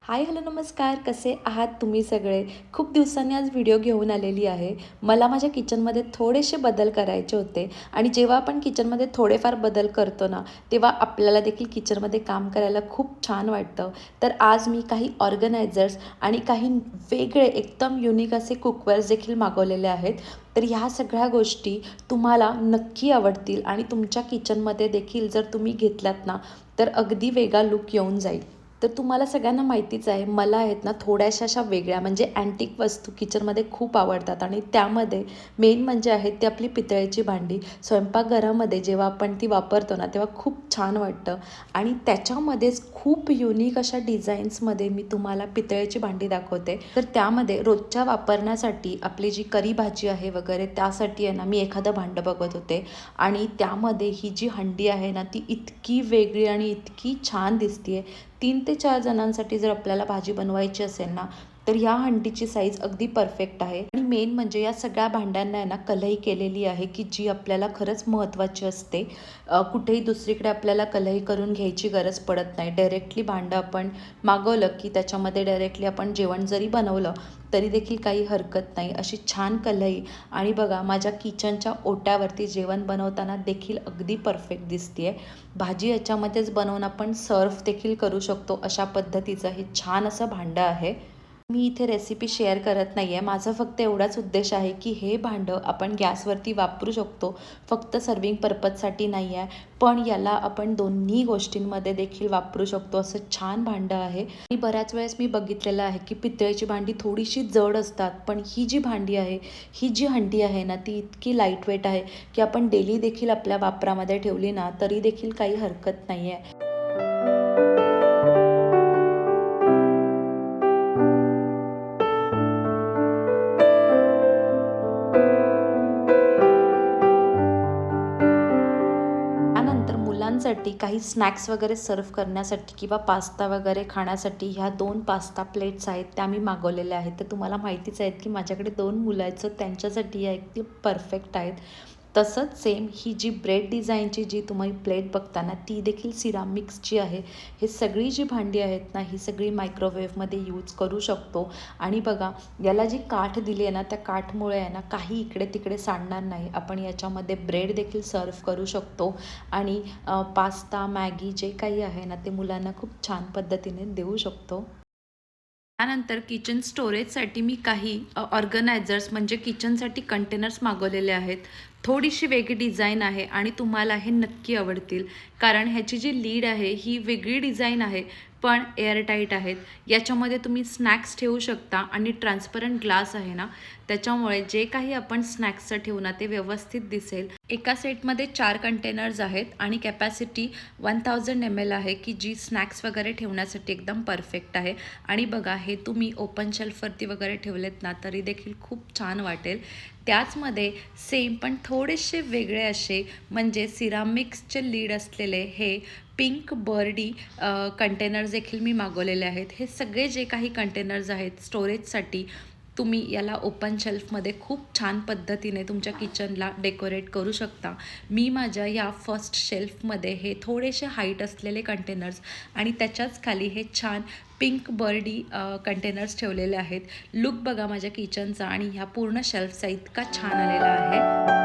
Hi hello नमस्कार, कसे आहात तुम्ही सगळे? खूप दिवसांनी आज व्हिडिओ घेऊन आलेली आहे. मला माझ्या किचनमध्ये थोडेसे बदल करायचे होते आणि जेव्हा आपण किचनमध्ये थोडेफार बदल करतो ना, तेव्हा आपल्याला देखील किचनमध्ये काम करायला खूप छान वाटतं. तर आज मी काही ऑर्गनायझर्स आणि काही वेगळे एकदम युनिक असे कुकवेअर्स देखील मागवलेले आहेत. तर ह्या सगळ्या गोष्टी तुम्हाला नक्की आवडतील आणि तुमच्या किचनमध्ये देखील जर तुम्ही घेतलात ना, तर अगदी वेगळा लूक येऊन जाईल. तर तुम्हाला सगळ्यांना माहितीच आहे, मला आहेत ना थोड्याशा अशा वेगळ्या म्हणजे अँटिक वस्तू किचनमध्ये खूप आवडतात आणि त्यामध्ये मेन म्हणजे आहेत ती आपली पितळेची भांडी. स्वयंपाकघरामध्ये जेव्हा आपण ती वापरतो ना, तेव्हा खूप छान वाटतं आणि त्याच्यामध्येच खूप युनिक अशा डिझाईन्समध्ये मी तुम्हाला पितळेची भांडी दाखवते. तर त्यामध्ये रोजच्या वापरण्यासाठी आपली जी करी भाजी आहे वगैरे त्यासाठी आहे ना, मी एखादं भांडं बघत होते आणि त्यामध्ये ही जी हंडी आहे ना, ती इतकी वेगळी आणि इतकी छान दिसते. 3 ते 4 जणांसाठी जर आपल्याला भाजी बनवायची असेल ना, तर ह्या हंडीची साईज अगदी परफेक्ट आहे आणि मेन म्हणजे या सगळ्या भांड्यांना आहे ना कलई केलेली आहे, की जी आपल्याला खरंच महत्त्वाची असते. कुठेही दुसरीकडे आपल्याला कलई करून घ्यायची गरज पडत नाही. डायरेक्टली भांडं आपण मागवलं, की त्याच्यामध्ये डायरेक्टली आपण जेवण जरी बनवलं, तरी देखील काही हरकत नाही. अशी छान कलई आणि बघा माझ्या किचनच्या ओट्यावरती जेवण बनवताना देखील अगदी परफेक्ट दिसते. भाजी याच्यामध्येच बनवून आपण सर्व्ह देखील करू शकतो, अशा पद्धतीचं हे छान असं भांडं आहे. मी इथे रेसिपी शेअर करत नाही आहे. माझा फक्त एवढाच उद्देश आहे, की हे भांडं आपण गॅसवरती वापरू शकतो. फक्त सर्विंग पर्पजसाठी नाही आहे, पण याला आपण दोन्ही गोष्टींमध्ये देखील वापरू शकतो. असं छान भांडं आहे आणि बऱ्याच वेळेस मी बघितलेलं आहे, की पितळेची भांडी थोडीशी जड असतात. पण ही जी भांडी आहे, ही जी हंडी आहे ना, ती इतकी लाईटवेट आहे, की आपण डेली देखील आपल्या वापरामध्ये ठेवली ना, तरी देखील काही हरकत नाही आहे. त्यानंतर मुलांसाठी काही स्नॅक्स वगैरे सर्व्ह करण्यासाठी किंवा पास्ता वगैरे खाण्यासाठी ह्या 2 पास्ता प्लेट्स आहेत त्या मी मागवलेल्या आहेत. तर तुम्हाला माहितीच आहेत की माझ्याकडे 2 मुलं आहेत, सो त्यांच्यासाठी या अगदी परफेक्ट आहेत. तसंच सेम ही जी ब्रेड डिझाईनची जी तुम्ही प्लेट बघता ना, ती देखील सिरामिक्सची आहे. हे सगळी जी भांडी आहेत ना, ही सगळी मायक्रोवेव्हमध्ये यूज करू शकतो आणि बघा याला जी काठ दिली आहे ना, त्या काठमुळे आहे ना, काही इकडे-तिकडे सांडणार नाही. आपण याच्यामध्ये ब्रेड देखील सर्व्ह करू शकतो आणि पास्ता, मॅगी जे काही आहे ना, ते मुलांना खूप छान पद्धतीने देऊ शकतो. त्यानंतर किचन स्टोरेजसाठी मी काही ऑर्गनायझर्स म्हणजे किचनसाठी कंटेनर्स मागवलेले आहेत. थोडीशी वेगळी डिझाईन आहे आणि तुम्हाला हे नक्की आवडतील. कारण ह्याची जी लीड आहे ही वेगळी डिझाईन आहे, पण एअरटाईट आहेत. याच्यामध्ये तुम्ही स्नॅक्स ठेवू शकता आणि ट्रान्सपरंट ग्लास आहे ना, त्याच्यामुळे जे काही आपण स्नॅक्सचं ठेवू ना, ते व्यवस्थित दिसेल. एका सेटमध्ये 4 कंटेनर्स आहेत आणि कॅपॅसिटी 1000 ml आहे, की जी स्नॅक्स वगैरे ठेवण्यासाठी एकदम परफेक्ट आहे. आणि बघा हे तुम्ही ओपन शेल्फवरती वगैरे ठेवलेत ना, तरी देखील खूप छान वाटेल. त्याचमध्ये सेम पण थोडेसे वेगळे असे म्हणजे सिरामिक्सचे लीड असलेले हे पिंक बर्डी कंटेनर्स देखील मी मागवलेले आहेत. हे सगळे जे काही कंटेनर्स आहेत स्टोरेजसाठी, तुम्ही याला ओपन शेल्फमध्ये खूप छान पद्धतीने तुमच्या किचनला डेकोरेट करू शकता. मी माझ्या या फर्स्ट शेल्फमध्ये हे थोडेसे हाईट असलेले कंटेनर्स आणि त्याच्याच खाली हे छान पिंक बर्डी कंटेनर्स ठेवलेले आहेत. लुक बघा माझ्या किचनचा आणि ह्या पूर्ण शेल्फचा इतका छान आलेला आहे.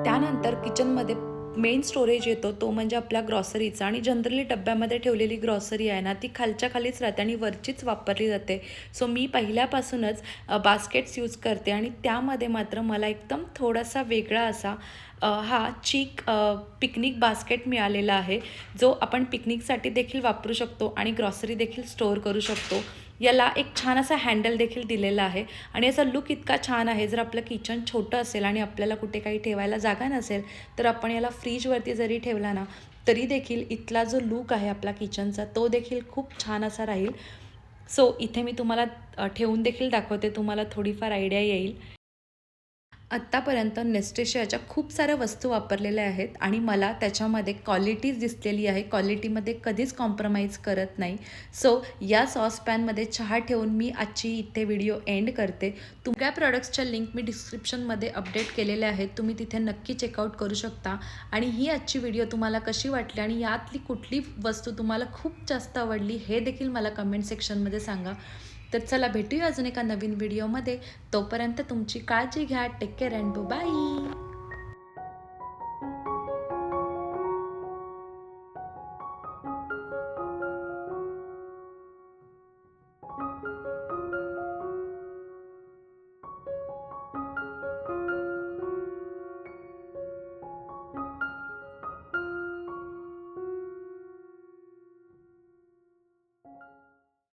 त्यानंतर किचनमध्ये मेन स्टोरेज येतो तो म्हणजे आपल्या ग्रॉसरीचा आणि जनरली डब्यामध्ये ठेवलेली ग्रॉसरी आहे ना, ती खालच्या खालीच राहते आणि वरचीच वापरली जाते. सो मी पहिल्यापासूनच बास्केट्स यूज करते आणि त्यामध्ये मात्र मला एकदम थोडासा वेगळा असा हा चीक पिकनिक बास्केट मिळालेला आहे, जो आपण पिकनिकसाठी देखील वापरू शकतो आणि ग्रॉसरी देखील स्टोअर करू शकतो. याला एक छान असा हँडल देखील दिलेला आहे आणि याचा लूक इतका छान आहे. जर आपलं किचन छोटं असेल आणि आपल्याला कुठे काही ठेवायला जागा नसेल, तर आपण याला फ्रीजवरती जरी ठेवला ना, तरी देखील इथला जो लूक आहे आपला किचनचा, तो देखील खूप छान असा राहील. सो इथे मी तुम्हाला ठेवून देखील दाखवते, तुम्हाला थोडीफार आयडिया येईल. आत्तापर्यंत नेस्टेशियाच्या खूप साऱ्या वस्तू वापरलेल्या आहेत आणि मला त्याच्यामध्ये क्वालिटीज दिसलेली आहे. क्वालिटीमध्ये कधीच कॉम्प्रोमाइज करत नाही. सो या सॉसपॅनमध्ये चहा ठेवून मी आजची इथे व्हिडिओ एंड करते. तुमच्या प्रॉडक्ट्सच्या लिंक मी डिस्क्रिप्शनमध्ये अपडेट केलेल्या आहेत. तुम्ही तिथे नक्की चेकआउट करू शकता. आणि ही आजची व्हिडिओ तुम्हाला कशी वाटली आणि यातली कुठली वस्तू तुम्हाला खूप जास्त आवडली हे देखील मला कमेंट सेक्शनमध्ये सांगा. तर चला भेटूया अजून एका नवीन व्हिडिओमध्ये. तोपर्यंत तुमची काळजी घ्या. Take care and bye.